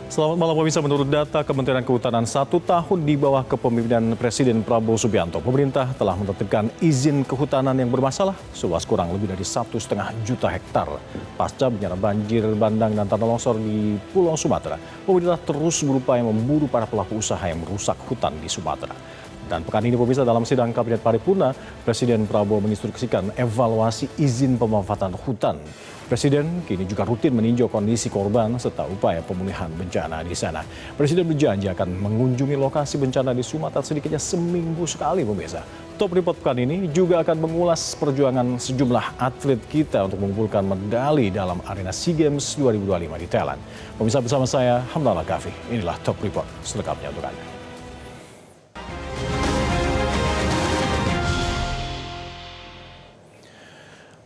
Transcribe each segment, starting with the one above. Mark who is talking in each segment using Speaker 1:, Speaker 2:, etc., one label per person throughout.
Speaker 1: Selamat malam pemirsa, menurut data Kementerian Kehutanan 1 tahun di bawah kepemimpinan Presiden Prabowo Subianto, pemerintah telah menertibkan izin kehutanan yang bermasalah seluas kurang lebih dari 1,5 juta hektar. Pasca bencana banjir bandang dan tanah longsor di Pulau Sumatera, pemerintah terus berupaya memburu para pelaku usaha yang merusak hutan di Sumatera. Dan pekan ini pemirsa, dalam sidang Kabinet Paripurna, Presiden Prabowo menginstruksikan evaluasi izin pemanfaatan hutan. Presiden kini juga rutin meninjau kondisi korban serta upaya pemulihan bencana di sana. Presiden berjanji akan mengunjungi lokasi bencana di Sumatera sedikitnya seminggu sekali pemirsa. Top Report pekan ini juga akan mengulas perjuangan sejumlah atlet kita untuk mengumpulkan medali dalam arena SEA Games 2025 di Thailand. Pemirsa, bersama saya Hamdallah Kafi. Inilah Top Report selengkapnya untuk Anda.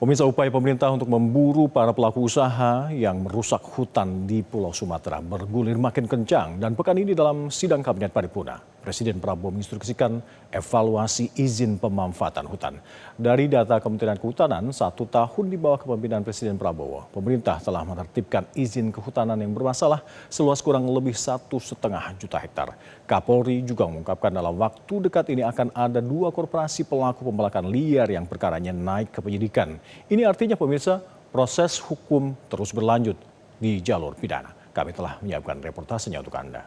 Speaker 1: Pemirsa, upaya pemerintah untuk memburu para pelaku usaha yang merusak hutan di Pulau Sumatera bergulir makin kencang. Dan pekan ini dalam sidang Kabinet Paripurna, Presiden Prabowo menginstruksikan evaluasi izin pemanfaatan hutan. Dari data Kementerian Kehutanan, 1 tahun di bawah kepemimpinan Presiden Prabowo, pemerintah telah menertibkan izin kehutanan yang bermasalah seluas kurang lebih 1,5 juta hektar. Kapolri juga mengungkapkan dalam waktu dekat ini akan ada 2 korporasi pelaku pembalakan liar yang perkaranya naik ke penyidikan. Ini artinya pemirsa, proses hukum terus berlanjut di jalur pidana. Kami telah menyiapkan reportasenya untuk Anda.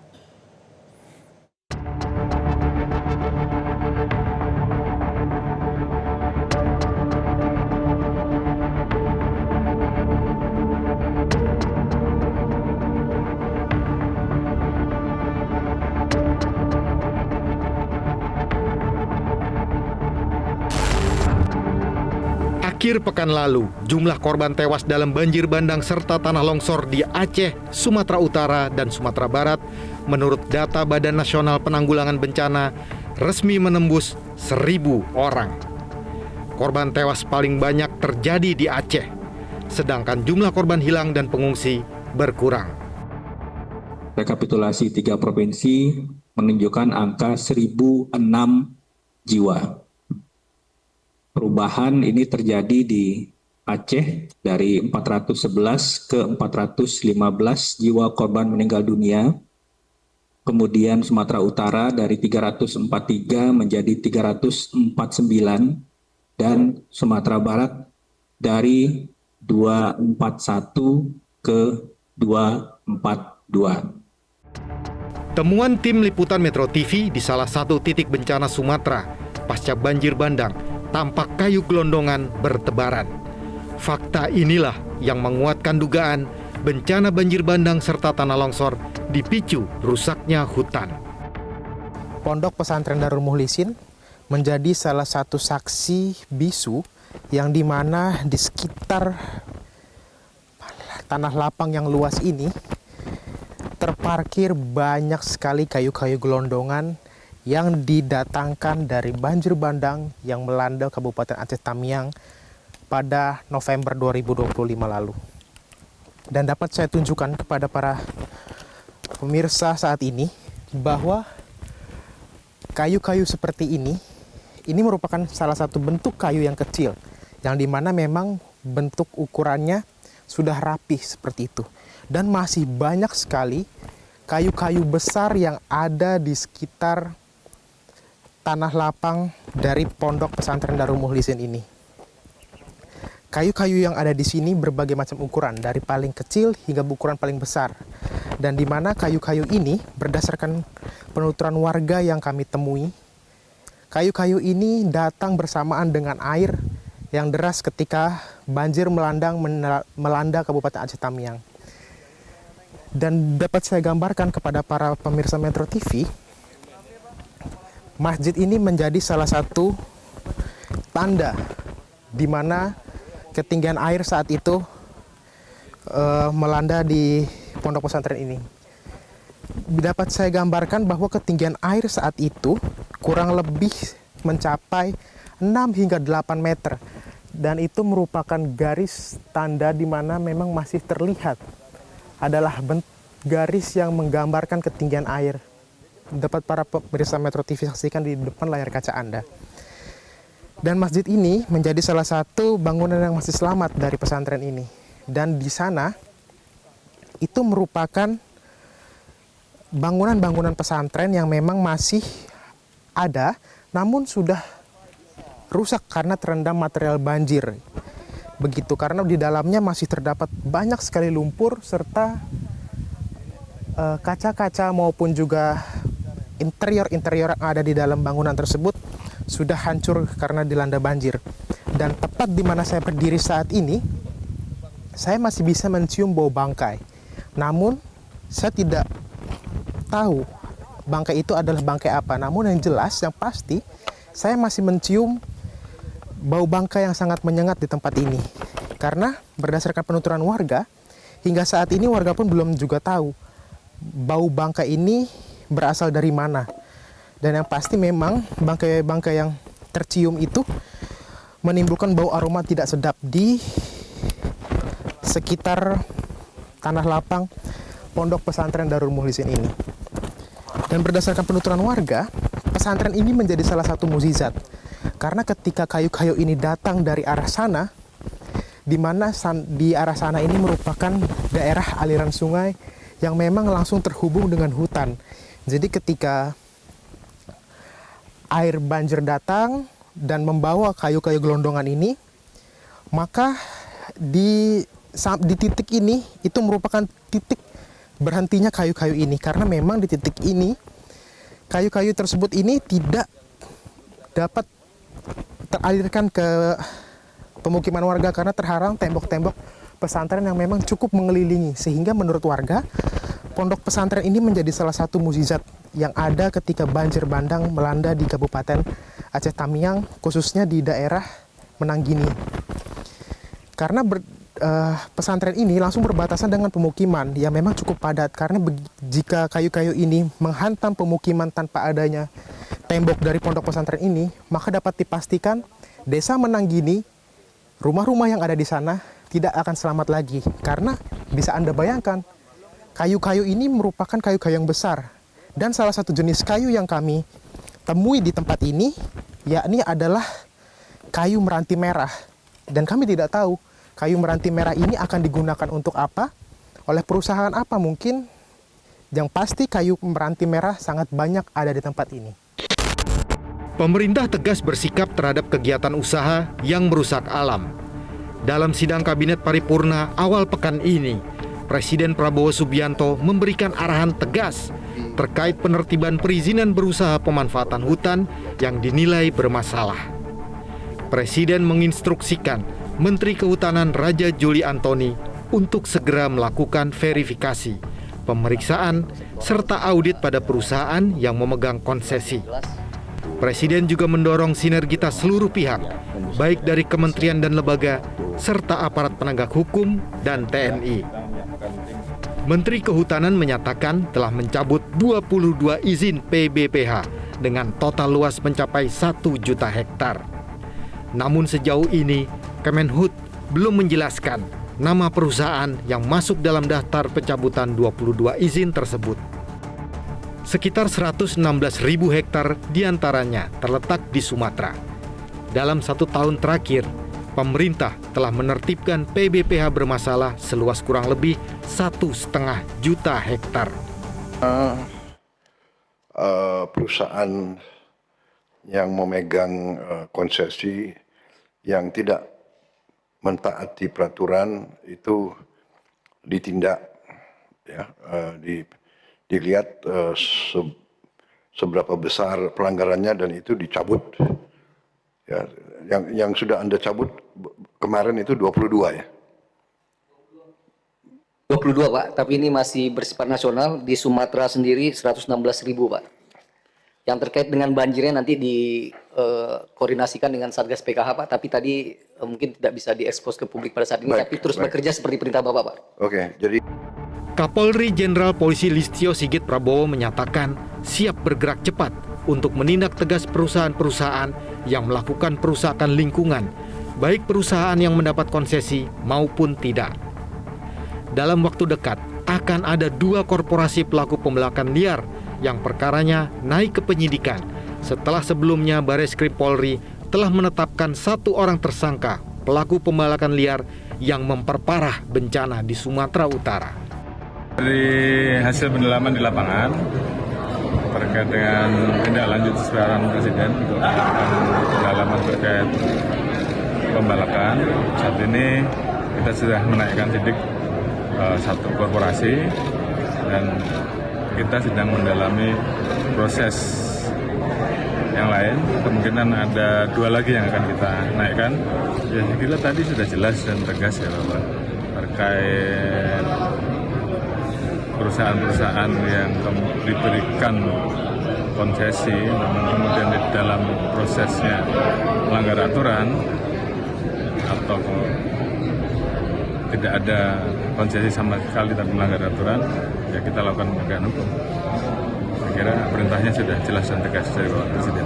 Speaker 2: Akhir pekan lalu, jumlah korban tewas dalam banjir bandang serta tanah longsor di Aceh, Sumatera Utara, dan Sumatera Barat menurut data Badan Nasional Penanggulangan Bencana resmi menembus 1.000 orang. Korban tewas paling banyak terjadi di Aceh, sedangkan jumlah korban hilang dan pengungsi berkurang.
Speaker 3: Rekapitulasi 3 provinsi menunjukkan angka 1.006 jiwa. Perubahan ini terjadi di Aceh dari 411 ke 415 jiwa korban meninggal dunia. Kemudian Sumatera Utara dari 343 menjadi 349 dan Sumatera Barat dari 241 ke 242.
Speaker 2: Temuan tim liputan Metro TV di salah satu titik bencana Sumatera pasca banjir bandang, tampak kayu gelondongan bertebaran. Fakta inilah yang menguatkan dugaan bencana banjir bandang serta tanah longsor dipicu rusaknya hutan.
Speaker 4: Pondok Pesantren Darul Mukhlisin menjadi salah satu saksi bisu yang dimana di sekitar tanah lapang yang luas ini terparkir banyak sekali kayu-kayu gelondongan yang didatangkan dari banjir bandang yang melanda Kabupaten Aceh Tamiang pada November 2025 lalu. Dan dapat saya tunjukkan kepada para pemirsa saat ini bahwa kayu-kayu seperti ini merupakan salah satu bentuk kayu yang kecil, yang dimana memang bentuk ukurannya sudah rapih seperti itu. Dan masih banyak sekali kayu-kayu besar yang ada di sekitar tanah lapang dari Pondok Pesantren Darul Mukhlisin ini. Kayu-kayu yang ada di sini berbagai macam ukuran, dari paling kecil hingga ukuran paling besar. Dan di mana kayu-kayu ini berdasarkan penuturan warga yang kami temui, kayu-kayu ini datang bersamaan dengan air yang deras ketika banjir melanda Kabupaten Aceh Tamiang. Dan dapat saya gambarkan kepada para pemirsa Metro TV, masjid ini menjadi salah satu tanda di mana ketinggian air saat itu melanda di pondok pesantren ini. Dapat saya gambarkan bahwa ketinggian air saat itu kurang lebih mencapai 6 hingga 8 meter. Dan itu merupakan garis tanda di mana memang masih terlihat adalah garis yang menggambarkan ketinggian air. Dapat para pemirsa Metro TV saksikan di depan layar kaca Anda. Dan masjid ini menjadi salah satu bangunan yang masih selamat dari pesantren ini. Dan di sana itu merupakan bangunan-bangunan pesantren yang memang masih ada, namun sudah rusak karena terendam material banjir. Begitu, karena di dalamnya masih terdapat banyak sekali lumpur serta kaca-kaca maupun juga interior-interior yang ada di dalam bangunan tersebut sudah hancur karena dilanda banjir. Dan tepat di mana saya berdiri saat ini, saya masih bisa mencium bau bangkai. Namun, saya tidak tahu bangkai itu adalah bangkai apa. Namun yang jelas, yang pasti, saya masih mencium bau bangkai yang sangat menyengat di tempat ini. Karena berdasarkan penuturan warga, hingga saat ini warga pun belum juga tahu bau bangkai ini berasal dari mana. Dan yang pasti memang bangkai-bangkai yang tercium itu menimbulkan bau aroma tidak sedap di sekitar tanah lapang pondok pesantren Darul Mukhlisin ini. Dan berdasarkan penuturan warga, pesantren ini menjadi salah satu mukjizat. Karena ketika kayu-kayu ini datang dari arah sana, di mana di arah sana ini merupakan daerah aliran sungai yang memang langsung terhubung dengan hutan. Jadi ketika air banjir datang dan membawa kayu-kayu gelondongan ini, maka di titik ini itu merupakan titik berhentinya kayu-kayu ini. Karena memang di titik ini kayu-kayu tersebut ini tidak dapat teralirkan ke pemukiman warga karena terhalang tembok-tembok pesantren yang memang cukup mengelilingi. Sehingga menurut warga, pondok pesantren ini menjadi salah satu mukjizat yang ada ketika banjir bandang melanda di Kabupaten Aceh Tamiang, khususnya di daerah Menanggini. Karena pesantren ini langsung berbatasan dengan pemukiman yang memang cukup padat. Karena jika kayu-kayu ini menghantam pemukiman tanpa adanya tembok dari pondok pesantren ini, maka dapat dipastikan desa Menanggini, rumah-rumah yang ada di sana tidak akan selamat lagi. Karena bisa Anda bayangkan, kayu-kayu ini merupakan kayu-kayu yang besar. Dan salah satu jenis kayu yang kami temui di tempat ini, yakni adalah kayu meranti merah. Dan kami tidak tahu kayu meranti merah ini akan digunakan untuk apa, oleh perusahaan apa mungkin. Yang pasti kayu meranti merah sangat banyak ada di tempat ini.
Speaker 2: Pemerintah tegas bersikap terhadap kegiatan usaha yang merusak alam. Dalam sidang Kabinet Paripurna awal pekan ini, Presiden Prabowo Subianto memberikan arahan tegas terkait penertiban perizinan berusaha pemanfaatan hutan yang dinilai bermasalah. Presiden menginstruksikan Menteri Kehutanan Raja Juli Antoni untuk segera melakukan verifikasi, pemeriksaan, serta audit pada perusahaan yang memegang konsesi. Presiden juga mendorong sinergitas seluruh pihak, baik dari kementerian dan lembaga, serta aparat penegak hukum dan TNI. Menteri Kehutanan menyatakan telah mencabut 22 izin PBPH dengan total luas mencapai 1 juta hektar. Namun sejauh ini, Kemenhub belum menjelaskan nama perusahaan yang masuk dalam daftar pencabutan 22 izin tersebut. Sekitar 116.000 hektar diantaranya terletak di Sumatera. Dalam 1 tahun terakhir, pemerintah telah menertibkan PBPH bermasalah seluas kurang lebih 1,5 juta hektar.
Speaker 5: Perusahaan yang memegang konsesi yang tidak mentaati peraturan itu ditindak, ya, dilihat seberapa besar pelanggarannya dan itu dicabut. Ya, yang sudah Anda cabut kemarin itu 22 ya.
Speaker 6: 22 Pak, tapi ini masih bersifat nasional. Di Sumatera sendiri 116.000 Pak. Yang terkait dengan banjirnya nanti dikoordinasikan dengan Satgas PKH Pak, tapi tadi mungkin tidak bisa diekspos ke publik pada saat ini. Baik, tapi terus bekerja seperti perintah Bapak Pak.
Speaker 5: Oke, jadi
Speaker 2: Kapolri Jenderal Polisi Listio Sigit Prabowo menyatakan siap bergerak cepat untuk menindak tegas perusahaan-perusahaan yang melakukan perusakan lingkungan, baik perusahaan yang mendapat konsesi maupun tidak. Dalam waktu dekat, akan ada 2 korporasi pelaku pembelakan liar yang perkaranya naik ke penyidikan setelah sebelumnya Bareskrim Polri telah menetapkan 1 orang tersangka pelaku pembalakan liar yang memperparah bencana di Sumatera Utara.
Speaker 7: Dari hasil pendalaman di lapangan terkait dengan tindak lanjut sesuai arahan Presiden untuk melakukan pendalaman terkait pembalakan, saat ini kita sudah menaikkan sidik satu korporasi dan kita sedang mendalami proses yang lain. Kemungkinan ada 2 lagi yang akan kita naikkan. Ya, saya kira tadi sudah jelas dan tegas ya bahwa terkait perusahaan-perusahaan yang diberikan konsesi namun kemudian di dalam prosesnya melanggar aturan atau tidak ada konsesi sama sekali tapi melanggar aturan, ya kita lakukan penegakan hukum. Saya kira perintahnya sudah jelas dan tegas dari Bapak Presiden.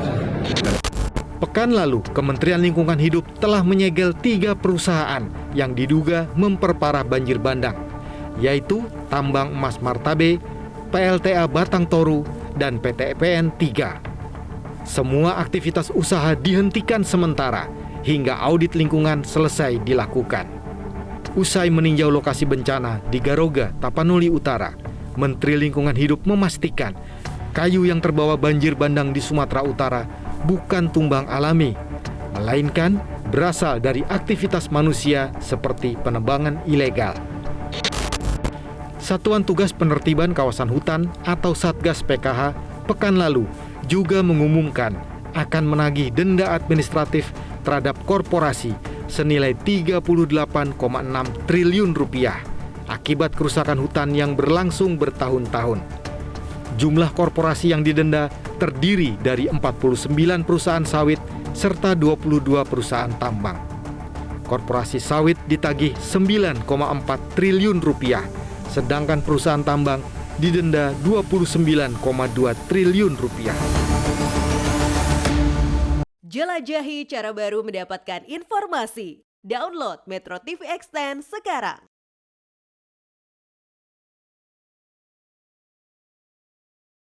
Speaker 2: Pekan lalu, Kementerian Lingkungan Hidup telah menyegel 3 perusahaan yang diduga memperparah banjir bandang, yaitu Tambang Emas Martabe, PLTA Batang Toru, dan PT EPN 3. Semua aktivitas usaha dihentikan sementara hingga audit lingkungan selesai dilakukan. Usai meninjau lokasi bencana di Garoga, Tapanuli Utara, Menteri Lingkungan Hidup memastikan kayu yang terbawa banjir bandang di Sumatera Utara bukan tumbang alami, melainkan berasal dari aktivitas manusia seperti penebangan ilegal. Satuan Tugas Penertiban Kawasan Hutan atau Satgas PKH pekan lalu juga mengumumkan akan menagih denda administratif terhadap korporasi senilai 38,6 triliun rupiah akibat kerusakan hutan yang berlangsung bertahun-tahun. Jumlah korporasi yang didenda terdiri dari 49 perusahaan sawit serta 22 perusahaan tambang. Korporasi sawit ditagih 9,4 triliun rupiah, sedangkan perusahaan tambang didenda 29,2 triliun rupiah.
Speaker 8: Jelajahi cara baru mendapatkan informasi. Download Metro TV Extend sekarang.